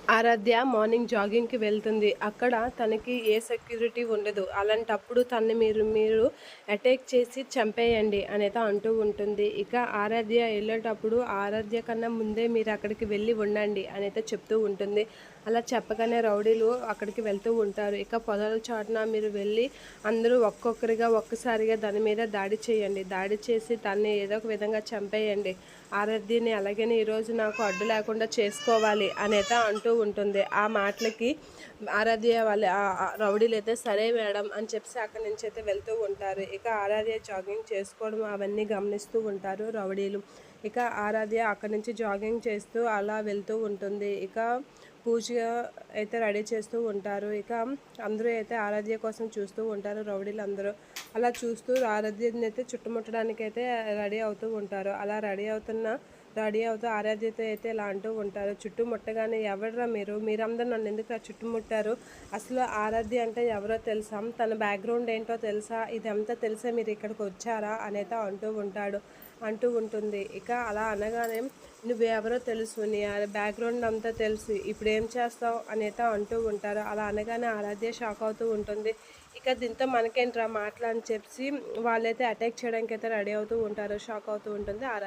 ఆరాధ్య morning జాగింగ్‌కి వెళ్తుంది. అక్కడ తనకి ఏ సెక్యూరిటీ ఉండదు. అలాంటప్పుడు తనని మీరు అటాక్ చేసి చంపేయండి అనేదో అంటూ ఉంటుంది. ఇక ఆరాధ్య ఎళ్ళేటప్పుడు ఆరాధ్య కన్నా ముందే మీరు అక్కడికి వెళ్ళి ఉండండి అనైతే చెప్తూ ఉంటుంది. అలా చెప్పగానే రౌడీలు అక్కడికి వెళ్తూ ఉంటారు. ఇక పొదల చాటున మీరు వెళ్ళి అందరూ ఒక్కొక్కరిగా ఒక్కసారిగా దాని మీద దాడి చేయండి. దాడి చేసి తనని ఏదో ఒక విధంగా చంపేయండి. ఆరాధ్యని అలాగని ఈరోజు నాకు అడ్డు లేకుండా చేసుకోవాలి అనేదో అంటూ ఉంటుంది. ఆ మాటలకి ఆరాధ్య వాళ్ళ రౌడీలైతే సరే మేడం అని చెప్పేసి అక్కడి నుంచి అయితే వెళ్తూ ఉంటారు. ఇక ఆరాధ్య జాగింగ్ చేసుకోవడం అవన్నీ గమనిస్తూ ఉంటారు రౌడీలు. ఇక ఆరాధ్య అక్కడి నుంచి జాగింగ్ చేస్తూ అలా వెళ్తూ ఉంటుంది. ఇక పూజ అయితే రెడీ చేస్తూ ఉంటారు. ఇక అందరూ అయితే ఆరాధ్య కోసం చూస్తూ ఉంటారు రౌడీలందరూ. అలా చూస్తూ ఆరాధ్యని అయితే చుట్టుముట్టడానికి అయితే రెడీ అవుతూ ఉంటారు. అలా రెడీ అవుతూ ఆరాధ్యత అయితే ఇలా అంటూ ఉంటారు. చుట్టుముట్టగానే ఎవడ్రా మీరందరూ నన్ను ఎందుకు చుట్టుముట్టారు? అసలు ఆరాధ్య అంటే ఎవరో తెలుసా? తన బ్యాక్గ్రౌండ్ ఏంటో తెలుసా? ఇదంతా తెలిసే మీరు ఇక్కడికి వచ్చారా అనైతే అంటూ ఉంటుంది. ఇక అలా అనగానే నువ్వెవరో తెలుసు, నీ బ్యాక్గ్రౌండ్ అంతా తెలుసు, ఇప్పుడు ఏం చేస్తావు అనైతే అంటూ ఉంటారు. అలా అనగానే ఆరాధ్య షాక్ అవుతూ ఉంటుంది. ఇక దీంతో మనకేంట్రా మాటలు అని చెప్పి వాళ్ళైతే అటాక్ చేయడానికి అయితే రెడీ అవుతూ ఉంటారు. షాక్ అవుతూ ఉంటుంది ఆరాధ్య.